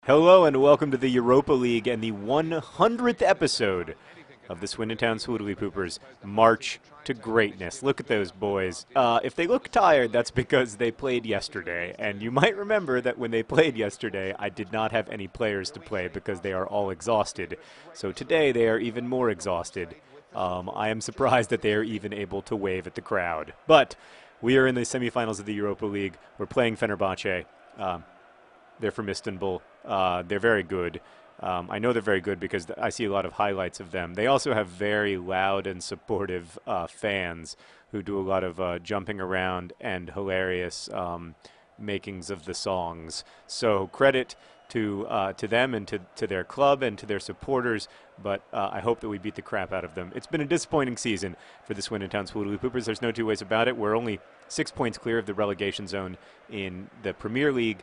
Hello and welcome to the Europa League and the 100th episode of the Swindon Town Swoodly Poopers March to Greatness. Look at those boys. If they look tired, that's because they played yesterday. And you might remember that when they played yesterday, I did not have any players to play because they are all exhausted. So today they are even more exhausted. I am surprised that they are even able to wave at the crowd. But we are in the semifinals of the Europa League. We're playing Fenerbahce. They're from Istanbul. They're very good. I know they're very good because I see a lot of highlights of them. They also have very loud and supportive fans who do a lot of jumping around and hilarious makings of the songs. So credit to them and to their club and to their supporters, but I hope that we beat the crap out of them. It's been a disappointing season for the Swindon Town Swoodly Poopers. There's no two ways about it. We're only 6 points clear of the relegation zone in the Premier League,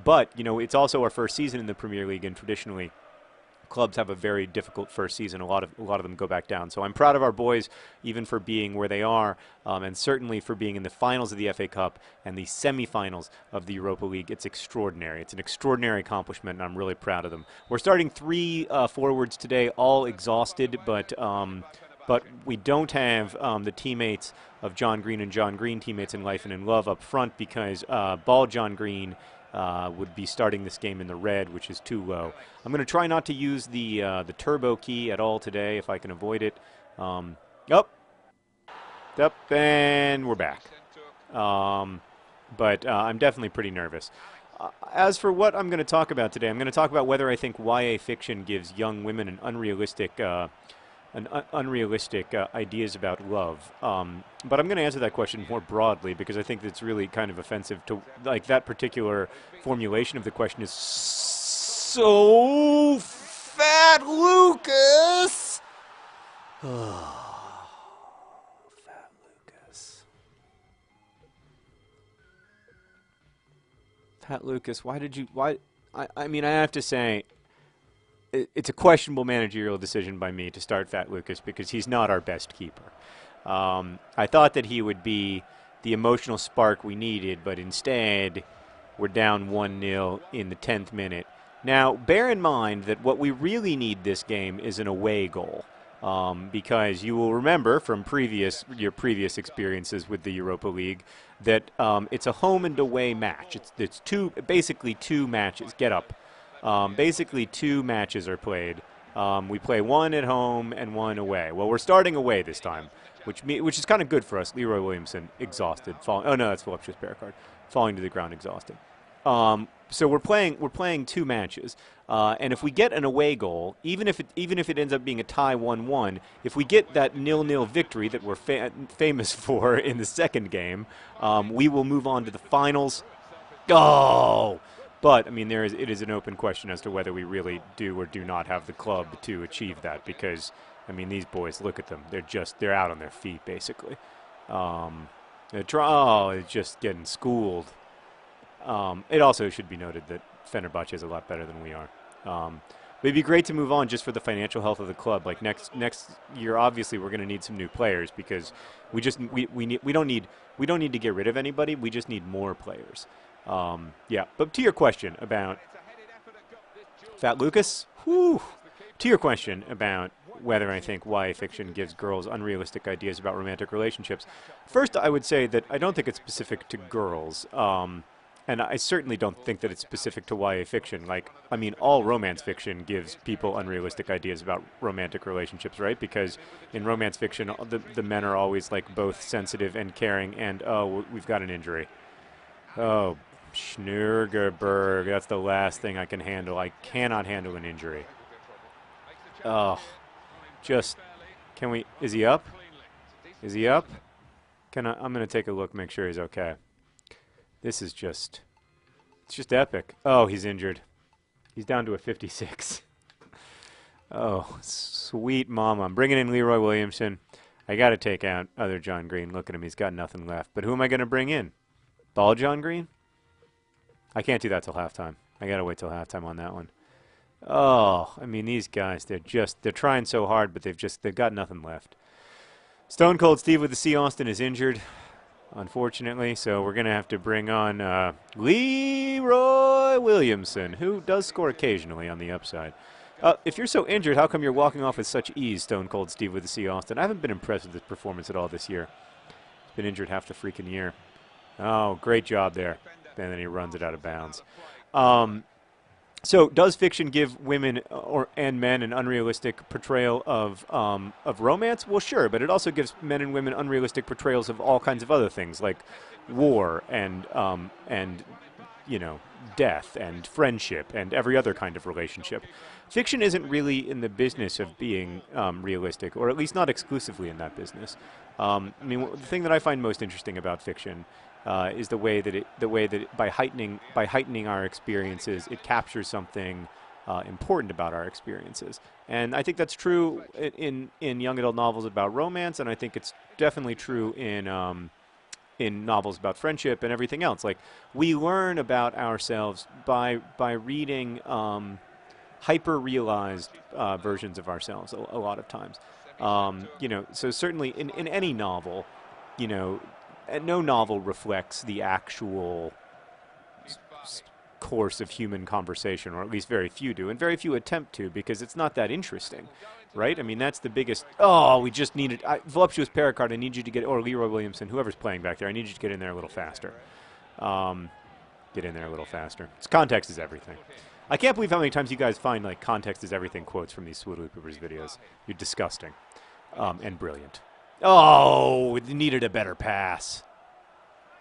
but you know it's also our first season in the Premier League, and traditionally clubs have a very difficult first season. A lot of them go back down. So I'm proud of our boys, even for being where they are, and certainly for being in the finals of the FA Cup and the semifinals of the Europa League. It's extraordinary. It's an extraordinary accomplishment, and I'm really proud of them. We're starting three forwards today, all exhausted, but we don't have the teammates of John Green and John Green, teammates in life and in love, up front because Ball John Green would be starting this game in the red, which is too low. I'm going to try not to use the turbo key at all today if I can avoid it. And we're back. But I'm definitely pretty nervous. As for what I'm going to talk about today, I'm going to talk about whether I think YA fiction gives young women an unrealistic ideas about love. But I'm going to answer that question more broadly because I think that's really kind of offensive to, like, that particular formulation of the question is so fat, Lucas. Oh, fat Lucas. Fat Lucas, why? I mean, I have to say, it's a questionable managerial decision by me to start Fat Lucas because he's not our best keeper. I thought that he would be the emotional spark we needed, but instead we're down 1-0 in the 10th minute. Now, bear in mind that what we really need this game is an away goal, because you will remember from your previous experiences with the Europa League that it's a home and away match. It's basically two matches. Get up. Basically, two matches are played. We play one at home and one away. Well, we're starting away this time, which is kind of good for us. Leroy Williamson, exhausted. Oh, no, that's Voluptuous Bearcard. Falling to the ground, exhausted. So we're playing two matches. And if we get an away goal, even if it ends up being a tie 1-1, if we get that 0-0 victory that we're famous for in the second game, we will move on to the finals. Oh! But, I mean, it is an open question as to whether we really do or do not have the club to achieve that because, I mean, these boys, look at them. They're out on their feet, basically. It's just getting schooled. It also should be noted that Fenerbahce is a lot better than we are. But it'd be great to move on just for the financial health of the club. Like next year, obviously, we're going to need some new players because we don't need to get rid of anybody. We just need more players. Yeah, but to your question about Fat Lucas, to your question about whether I think YA fiction gives girls unrealistic ideas about romantic relationships, first I would say that I don't think it's specific to girls, and I certainly don't think that it's specific to YA fiction. Like, I mean, all romance fiction gives people unrealistic ideas about romantic relationships, right? Because in romance fiction, the men are always, like, both sensitive and caring, and, oh, we've got an injury. Oh, Schnurgerberg, that's the last thing I can handle. I cannot handle an injury. Oh, is he up? Is he up? I'm going to take a look, make sure he's okay. It's just epic. Oh, he's injured. He's down to a 56. Oh, sweet mama. I'm bringing in Leroy Williamson. I got to take out other John Green. Look at him. He's got nothing left. But who am I going to bring in? Ball John Green? I can't do that till halftime. I got to wait till halftime on that one. Oh, I mean, these guys, they're trying so hard, but they've got nothing left. Stone Cold Steve with the C. Austin is injured. unfortunately. So we're going to have to bring on Leroy Williamson, who does score occasionally on the upside. If you're so injured, how come you're walking off with such ease, Stone Cold Steve with the C. Austin? I haven't been impressed with his performance at all this year. He's been injured half the freaking year. Oh, great job there. And then he runs it out of bounds. So does fiction give women and men an unrealistic portrayal of romance? Well, sure, but it also gives men and women unrealistic portrayals of all kinds of other things, like war and you know, death and friendship and every other kind of relationship. Fiction isn't really in the business of being realistic, or at least not exclusively in that business. I mean, the thing that I find most interesting about fiction is the way that by heightening our experiences, it captures something important about our experiences. And I think that's true in young adult novels about romance, and I think it's definitely true in novels about friendship and everything else. Like, we learn about ourselves by reading hyper-realized versions of ourselves a lot of times. You know, so certainly in any novel, you know, no novel reflects the actual course of human conversation, or at least very few do, and very few attempt to, because it's not that interesting, right? I mean, that's the biggest. Oh, we just needed voluptuous Pericard. I need you to get, or Leroy Williamson, whoever's playing back there. I need you to get in there a little faster. Get in there a little faster. Context is everything. I can't believe how many times you guys find like context is everything quotes from these Swoodly Poopers videos. You're disgusting, and brilliant. Oh, it needed a better pass.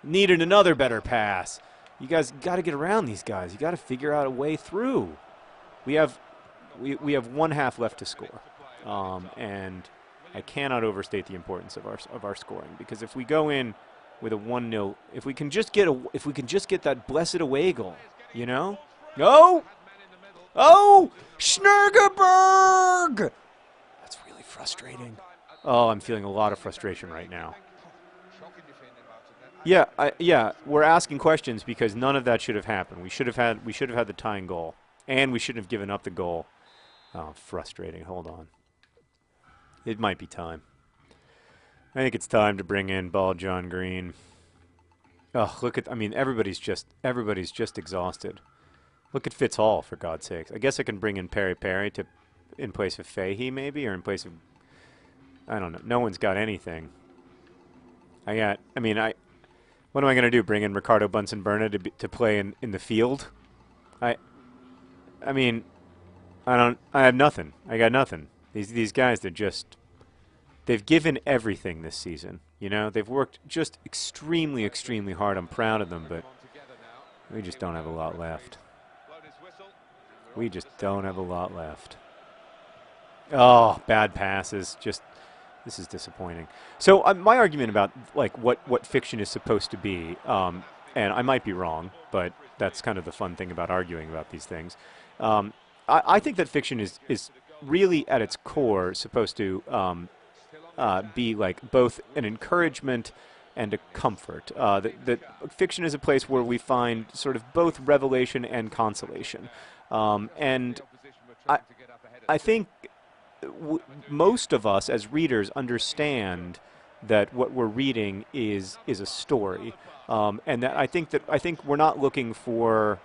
Needed another better pass. You guys got to get around these guys. You got to figure out a way through. We have one half left to score, and I cannot overstate the importance of our scoring, because if we go in with a 1-0, if we can just get that blessed away goal, you know? Oh, Schnurgerberg! That's really frustrating. Oh, I'm feeling a lot of frustration right now. Yeah, we're asking questions because none of that should have happened. We should have had the tying goal, and we shouldn't have given up the goal. Oh, frustrating. Hold on. It might be time. I think it's time to bring in Ball John Green. Oh, look at, I mean, everybody's just exhausted. Look at Fitz Hall, for God's sakes. I guess I can bring in Perry in place of Fahey, maybe, or in place of, I don't know. No one's got anything. What am I going to do? Bring in Ricardo Bunsen-Burnett to play in the field? I have nothing. I got nothing. These guys, they've given everything this season. You know, they've worked just extremely, extremely hard. I'm proud of them, but we just don't have a lot left. We just don't have a lot left. Oh, bad passes. This is disappointing. So my argument about like what fiction is supposed to be, and I might be wrong, but that's kind of the fun thing about arguing about these things. I think that fiction is really at its core supposed to be like both an encouragement and a comfort. That fiction is a place where we find sort of both revelation and consolation. And I think most of us as readers understand that what we're reading is a story, and that I think we're not looking for,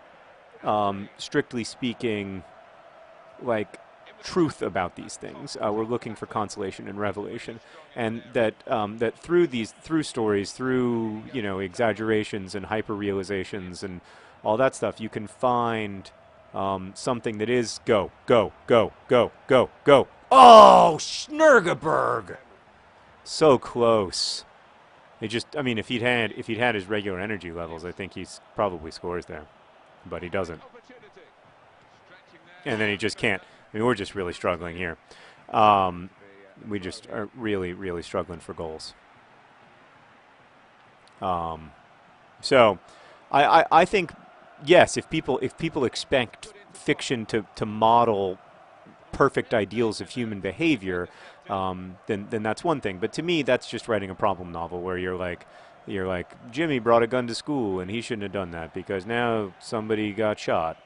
strictly speaking, like truth about these things. We're looking for consolation and revelation, and that through stories, through exaggerations and hyper-realizations and all that stuff, you can find something that is go. Oh, Schnurgerberg! So close. If he'd had his regular energy levels, I think he's probably scores there, but he doesn't. And then he just can't. I mean, we're just really struggling here. We just are really, really struggling for goals. So, I think, yes, if people expect fiction to model perfect ideals of human behavior, then that's one thing. But to me, that's just writing a problem novel where you're like Jimmy brought a gun to school and he shouldn't have done that because now somebody got shot,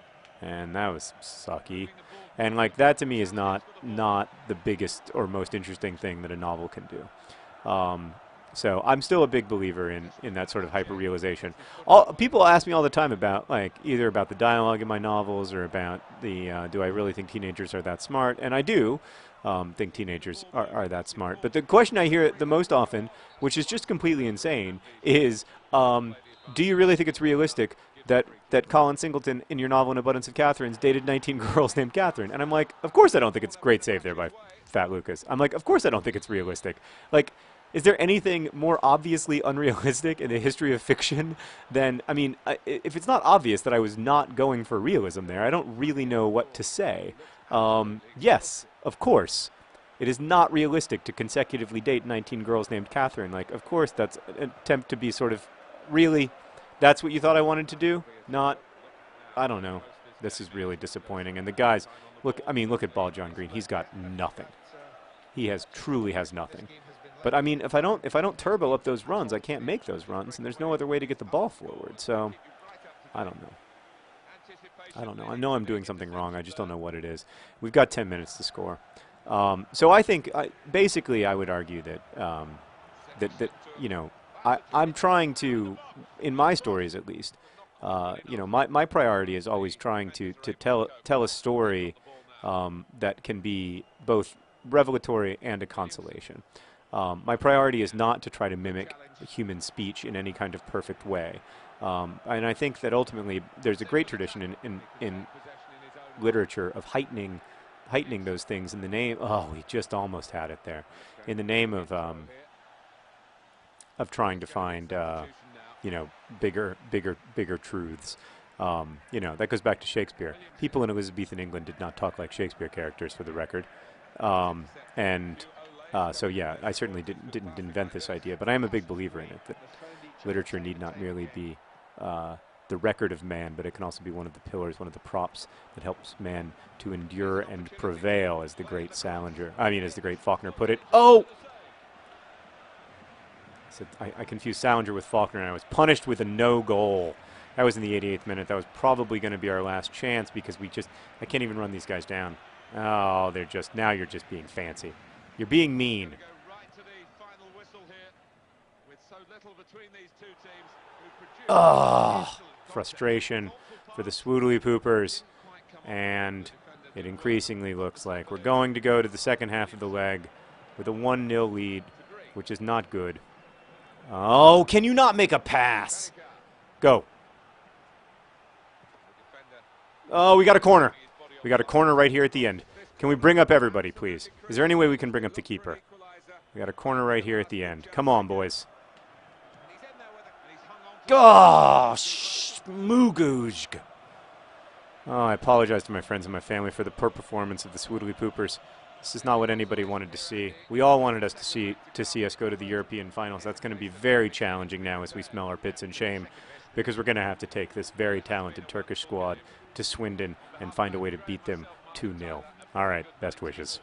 and that was sucky. And like that to me is not the biggest or most interesting thing that a novel can do. So I'm still a big believer in that sort of hyper-realization. People ask me all the time about, like, either about the dialogue in my novels or about do I really think teenagers are that smart? And I do think teenagers are that smart. But the question I hear the most often, which is just completely insane, is do you really think it's realistic that Colin Singleton in your novel *An Abundance of Catherines* dated 19 girls named Catherine? And I'm like, of course I don't think it's great save there by Fat Lucas. I'm like, of course I don't think it's realistic. Like, is there anything more obviously unrealistic in the history of fiction than, I mean, if it's not obvious that I was not going for realism there, I don't really know what to say. Yes, of course. It is not realistic to consecutively date 19 girls named Catherine. Like, of course, that's an attempt to be sort of, really? That's what you thought I wanted to do? Not, I don't know. This is really disappointing. And the guys, look, I mean, look at Ball John Green. He's got nothing. He truly has nothing. But I mean, if I don't turbo up those runs, I can't make those runs, and there's no other way to get the ball forward. So, I don't know. I know I'm doing something wrong. I just don't know what it is. We've got 10 minutes to score. So I think, basically, I would argue that that you know, I'm trying to, in my stories at least, you know, my priority is always trying to tell a story that can be both revelatory and a consolation. My priority is not to try to mimic human speech in any kind of perfect way. And I think that ultimately there's a great tradition in literature of heightening those things in the name. Oh, we just almost had it there. In the name of trying to find, you know, bigger truths. You know, that goes back to Shakespeare. People in Elizabethan England did not talk like Shakespeare characters, for the record. So yeah, I certainly didn't invent this idea, but I am a big believer in it, that literature need not merely be the record of man, but it can also be one of the pillars, one of the props that helps man to endure and prevail, as the great as the great Faulkner put it. Oh! I confused Salinger with Faulkner, and I was punished with a no goal. That was in the 88th minute. That was probably going to be our last chance, because I can't even run these guys down. Oh, now you're just being fancy. You're being mean. Oh, frustration for the Swoodley Poopers. And it increasingly looks like we're going to go to the second half of the leg with a 1-0 lead, which is not good. Oh, can you not make a pass? Go. Oh, we got a corner. We got a corner right here at the end. Can we bring up everybody, please? Is there any way we can bring up the keeper? We got a corner right here at the end. Come on, boys. Gosh, Muguzg. Oh, I apologize to my friends and my family for the poor performance of the Swoodley Poopers. This is not what anybody wanted to see. We all wanted us to see us go to the European finals. That's going to be very challenging now as we smell our pits in shame, because we're going to have to take this very talented Turkish squad to Swindon and find a way to beat them 2-0. All right, best wishes.